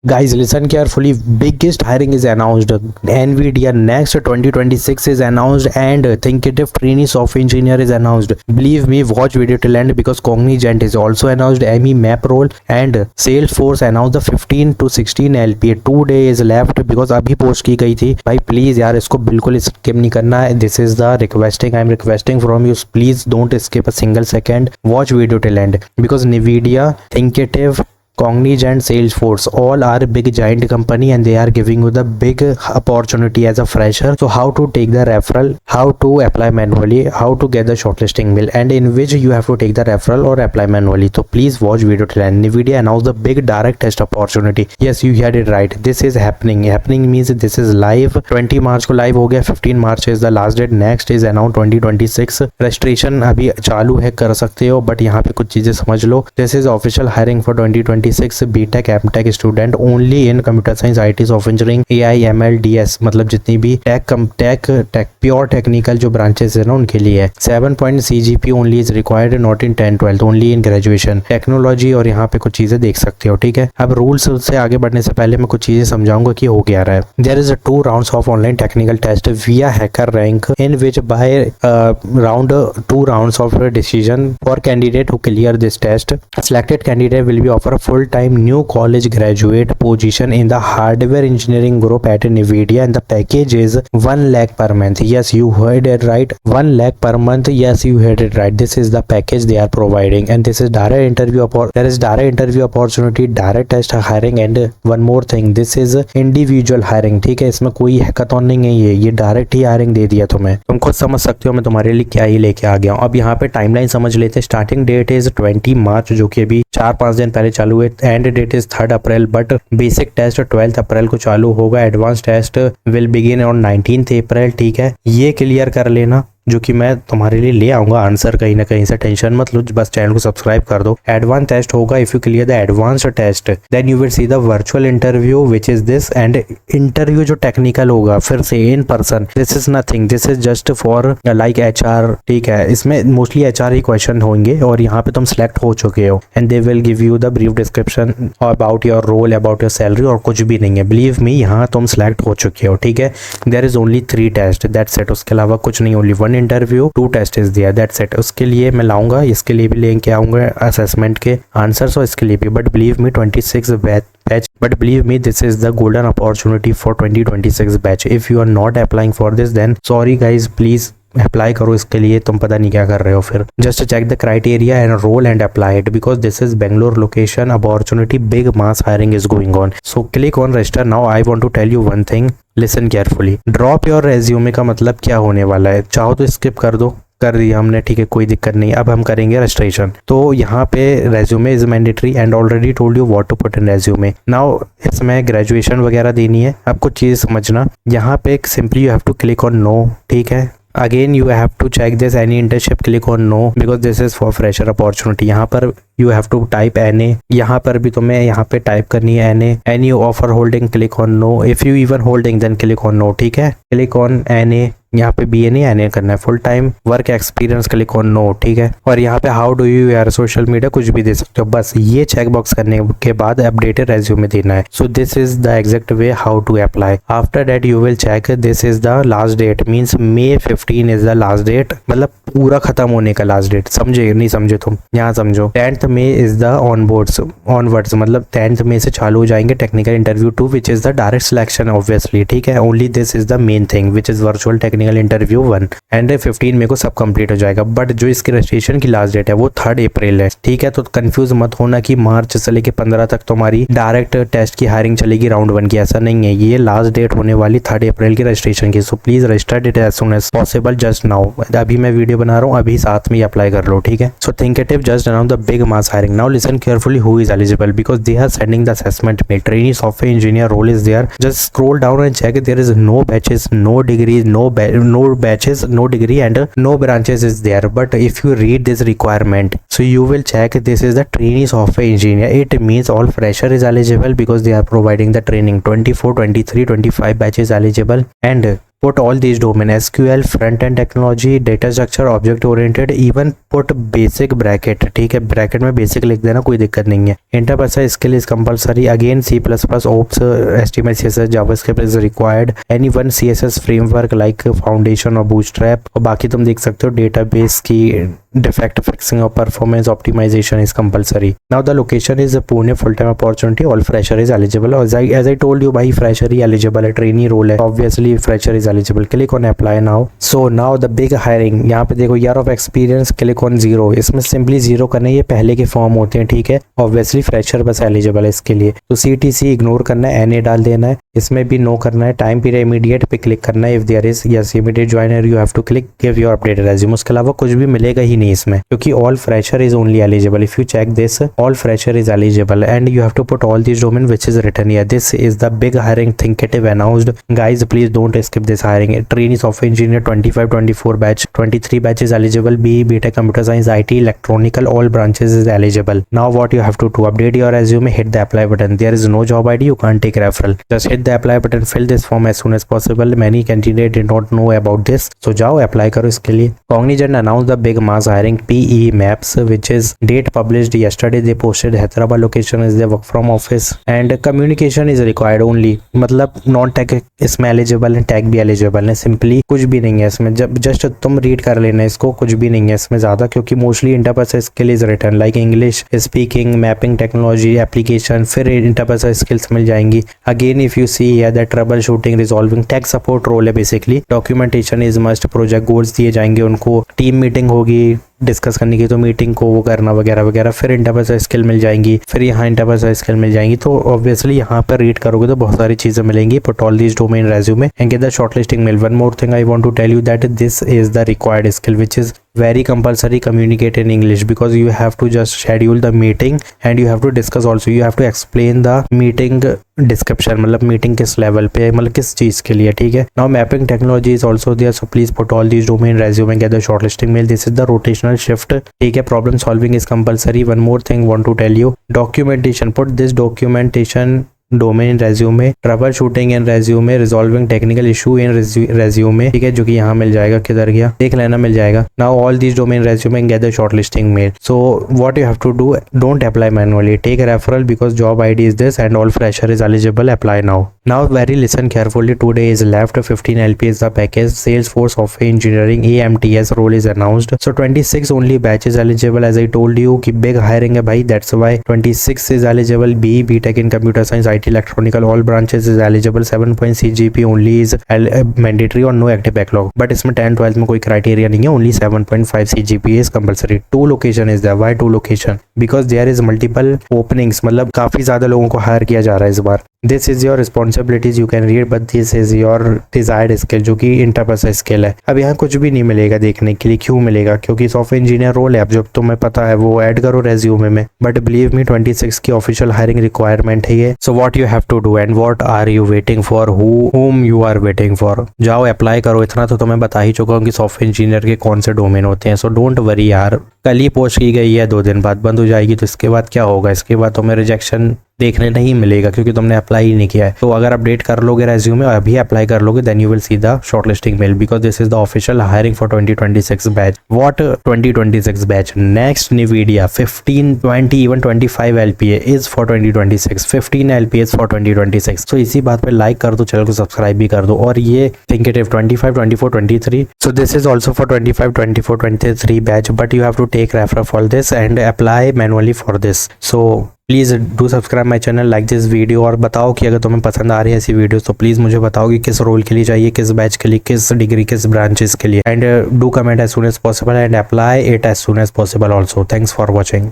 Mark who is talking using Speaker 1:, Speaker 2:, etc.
Speaker 1: Guys, listen carefully. Biggest hiring is announced. NVIDIA Next 2026 is announced, and Thinkitive trainee software engineer is announced. Believe me, watch video till end because Cognizant is also announced. ME Map role and Salesforce announced the 15 to 16 LPA. 2 days left because अभी post की गई थी. भाई please यार इसको बिल्कुल skip नहीं करना है. This is the requesting, I am requesting from you. Please don't skip a single second. Watch video till end because NVIDIA, Thinkitive, Cognizant, Salesforce, all are big giant company and they are giving you the big opportunity as a fresher. So how to take the referral, how to apply manually, how to get the shortlisting mail, and in which you have to take the referral or apply manually. So please watch video till end. NVIDIA announced the big direct test opportunity. Yes, you heard it right. This is happening. Happening means this is live. 20 मार्च को live हो गया. 15 मार्च is the last date. Next is announced 2026. Registration अभी चालू है, कर सकते हो, but यहाँ पे कुछ चीजें समझ लो. This is official hiring for 2026 BTech MTech student only in computer science, IT, software engineering, AI, ML, DS, मतलब जितनी भी टेक प्योर टेक्निकल जो ब्रांचेस है ना उनके लिए है. 7 point CGP only is required, not in 10 12, only in graduation. Technology और यहाँ पे कुछ चीजें देख सकते हो. ठीक है, अब रूल्स से आगे बढ़ने से पहले मैं कुछ चीजें समझाऊंगा कि हो क्या रहा है. There is 2 rounds of online technical test via HackerRank, in which by round 2 rounds of decision for candidate who clear this test. Selected candidate will be offered a full-time new college graduate position in the hardware engineering group at NVIDIA, and the package is 1 lakh per month. Yes, you heard it right. 1 lakh per month. Yes, you heard it right. This is the package they are providing, and this is direct interview. There is direct interview opportunity, direct test hiring, and one more thing. This is individual hiring. ठीक है, इसमें कोई hackathon नहीं है. ये direct ही hiring दे दिया तुम्हें. तुम खुद समझ सकते हो मैं तुम्हारे लिए क्या ही लेके आ गया हूँ. अब यहाँ पे टाइमलाइन समझ लेते हैं. स्टार्टिंग डेट इज 20 मार्च, जो कि अभी 4-5 दिन पहले चालू हुए. End date is 3 April, but basic test 12 April को चालू होगा. Advance test will begin on 19 April. ठीक है, ये क्लियर कर लेना, जो कि मैं तुम्हारे लिए ले आऊंगा आंसर कहीं ना कहीं से. टेंशन मत लो, बस चैनल को सब्सक्राइब कर दो. एडवांस टेस्ट होगा. If you clear the advance test then you will see the virtual interview which is this. And interview जो टेक्निकल होगा फिर से in person. This is nothing, this is just for like HR. ठीक है, इसमें mostly HR ही question होंगे और यहाँ पे तुम सेलेक्ट हो चुके हो. And they will give you the brief description about your role, about your salary, और कुछ भी नहीं है. बिलीव मी, यहाँ तुम सेलेक्ट हो चुके हो. ठीक है, there is only 3 test, that's it. उसके अलावा कुछ नहीं. ओनली 1 इंटरव्यू, 2 टेस्ट इज दिया, दैट्स इट. उसके लिए मैं लाऊंगा, इसके लिए भी लेके आऊंगा असेसमेंट के आंसर्स और इसके लिए भी. But believe me 26 batch, but believe me this is the golden opportunity for 2026 batch. If you are not applying for this then sorry guys, please apply करो इसके लिए. तुम पता नहीं क्या कर रहे हो. फिर just check the criteria and role and apply it because this is Bangalore location opportunity. Big mass hiring is going on. So click on register now. I want to tell you one thing, listen carefully. Drop your resume का मतलब क्या होने वाला है. चाहो तो skip कर दो, कर दिया हमने, ठीक है, कोई दिक्कत नहीं. अब हम करेंगे रजिस्ट्रेशन. तो यहाँ पे resume is mandatory and already told you what to put in resume. Now इसमें ग्रेजुएशन वगैरह देनी है. अब कुछ चीज़ समझना. यहाँ पे simply you have to click on no. ठीक है, again you have to check this any internship, click on no because this is for fresher opportunity. यहाँ पर you have to type NA. यहाँ पर भी तुम्हें यहाँ पे टाइप करनी है NA. Any offer holding, click on no. If you even holding then click on no. ठीक है, क्लिक ऑन NA. यहाँ पे BA NA करना है. Full time work experience, click on no. ठीक है, और यहाँ पे हाउ डू यू यार सोशल मीडिया कुछ भी दे सकते हो. बस ये चेक बॉक्स करने के बाद अपडेटेड रेज्यूमे देना है. So this is the exact way how to apply. After that you will check this is the last date, means May 15 is the last date, मतलब पूरा खत्म होने का लास्ट डेट. समझे नहीं समझे तुम, यहाँ समझो. 10th May is the onwards, मतलब 10th May से चालू हो जाएंगे technical interview 2 which is the direct selection obviously. ठीक है, only this is the main thing which is virtual technical interview 1 and 15 May को सब कंप्लीट हो जाएगा. बट जो इसकी रजिस्ट्रेशन की लास्ट डेट है वो 3 अप्रैल है. ठीक है, तो कंफ्यूज मत होना कि मार्च से लेके 15 तक तुम्हारी डायरेक्ट टेस्ट की हायरिंग चलेगी राउंड 1 की. ऐसा नहीं है, ये लास्ट डेट होने वाली 3 अप्रैल की रजिस्ट्रेशन की. So please register it as soon as possible just now. अभी मैं वीडियो बना रहा हूँ, अभी साथ में अप्लाई कर लो. ठीक है, so Thinkitive just announce the big mass hiring. Now listen carefully who is eligible because they are sending the assessment mail. Trainee software engineer role is there. Just scroll down and check. There is no batches, no degrees, no batches, no degree and no branches is there. But if you read this requirement, so you will check this is the trainee software engineer. It means all fresher is eligible because they are providing the training. 24, 23, 25 batches eligible and put all these domain SQL, front end technology, data structure, object oriented, even put basic bracket, ठीक है, bracket में basic लिख देना, कोई दिक्कत नहीं है। Interpersonal skill is compulsory, again C++, OPS, HTML, CSS, JavaScript is required, any one CSS framework like foundation और बूटस्ट्रैप, और बाकी तुम देख सकते हो डेटाबेस की defect fixing or performance optimization is compulsory. Now the location is Pune, full time opportunity, all fresher is eligible. As I told you, भाई fresher ही eligible है, trainee role है, obviously fresher is eligible. Click on apply now. So now the big hiring, यहाँ पे देखो year of experience, click on 0, इसमें simply 0 करना है, ये पहले के फॉर्म होते हैं, ठीक है। obviously fresher बस eligible है इसके लिए, तो CTC इग्नोर करना है, NA डाल देना है, इसमें भी नो करना है, टाइम पीरियड इमीडिएट पे क्लिक करना है, if there is yes immediate joiner you have to click give your updated resume, उसके अलावा कुछ भी मिलेगा ही नहीं इसमें, क्योंकि all fresher is only eligible. If you check this, all fresher is eligible and you have to put all this domain which is written here. This is the big hiring Thinkitive announced, guys please don't skip this hiring. Trainee software engineer 25-24 batch, 23 batch is eligible, BE, BTech, computer science, IT, electronical, all branches is eligible. Now what you have to do, update your resume, hit the apply button, there is no job ID, you can't take referral, just hit the apply button, fill this form as soon as possible. Many candidates did not know about this, so जाओ apply करो इसके लिए। Cognizant announced the big mass hiring PE Maps, which is date published yesterday. They posted Hyderabad location is the work from office and communication is required only, मतलब non tech इसमें eligible है, tag भी eligible है, simply कुछ भी नहीं है इसमें, जब जस्ट तुम रीड कर लेना इसको, कुछ भी नहीं है इसमें ज़्यादा, क्योंकि mostly interpersonal skill is written like English speaking, mapping technology, application, फिर इंटरपर्सनल स्किल्स मिल जाएंगी। Again if you see here that troubleshooting, resolving, tech support role है basically, documentation is must, project goals दिए जाएंगे उनको, team meeting होगी discuss करने की, तो मीटिंग को वो करना वगैरह वगैरह, फिर इंटरपर्सनल स्किल मिल जाएंगी, फिर यहाँ इंटरपर्सनल स्किल मिल जाएंगी। तो ऑब्वियसली यहाँ पर रीड करोगे तो बहुत सारी चीज़ें मिलेंगी। Put all this domain resume and get the shortlisting mail. One more thing I want to tell you that this is the required skill which is very compulsory, communicate in English, because you have to just schedule the meeting and you have to discuss also, you have to explain the meeting description, मतलब meeting किस level पे, मतलब किस चीज़ के लिए, ठीक है। Now mapping technology is also there, so please put all this domain resume, get the shortlisting mail. This is the rotational shift, ठीक है। Problem solving is compulsory. One more thing want to tell you, documentation, put this documentation domain in resume, troubleshooting in resume, resolving technical issue in resume, ठीक है, जो कि यहाँ मिल जाएगा, किधर गया देख लेना, मिल जाएगा। Now all this domain resume and get the shortlisting mail. So what you have to do, don't apply manually, take referral because job ID is this and all fresher is eligible, apply now. Now very listen carefully, today is left, 15 LP is the package, Salesforce software engineering AMTS role is announced, so 26 only batch is eligible, as I told you कि big hiring है भाई, that's why 26 is eligible, BE, BTech in computer science, IT, electronical, all branches is eligible, 7 CGP only is mandatory और no active backlog, but इसमें 10-12 में कोई criteria नहीं है, only 7.5 CGP is compulsory। 2 location is there, why 2 location, because there is multiple openings, मतलब काफी ज्यादा लोगों को हायर किया जा रहा है इस बार। This is your responsibilities, you can read, but this is your desired skill, जो कि इंटरपर्सनल स्किल है। अब यहाँ कुछ भी नहीं मिलेगा देखने के लिए, क्यों मिलेगा, क्योंकि सॉफ्टवेयर इंजीनियर रोल है, अब जब तुम्हें पता है वो ऐड करो रेज्यूमे में, बट बिलीव मी 26 की ऑफिशियल हायरिंग रिक्वायरमेंट है ये। So what you have to do and what are you waiting for, whom you are waiting for, जाओ अप्लाई करो। इतना तो तुम्हें बता ही चुका हूँ कि सॉफ्टवेयर इंजीनियर के कौन से डोमेन होते हैं, सो डोंट वरी यार, कल ही पोस्ट की गई है, 2 दिन बाद बंद हो जाएगी, तो इसके बाद क्या होगा, इसके बाद तुम्हें रिजेक्शन देखने नहीं मिलेगा क्योंकि तुमने अप्लाई ही नहीं किया है। तो अगर अपडेट कर लोगे रेज्यूमे और अभी अप्लाई कर लोगे, then you will see the shortlisting mail, because this is the official hiring for 2026 batch. What 2026 batch, next NVIDIA 15, 20, even 25 LPA is for 2026, 15 LPA is for 2026। so इसी बात पे लाइक कर दो, चैनल को सब्सक्राइब भी कर दो। और ये थिंकेटिव 25, 24, 23, so this is also for 25, 24, 23 batch, but you have to take referral for this and apply manually for this। so please do subscribe my channel, like this video, और बताओ कि अगर तुम्हें पसंद आ रही है ऐसी वीडियोस तो प्लीज़ मुझे बताओ कि किस रोल के लिए चाहिए, किस बैच के लिए, किस डिग्री, किस ब्रांचेस के लिए, and do comment as soon as possible and apply it as soon as possible also. Thanks for watching.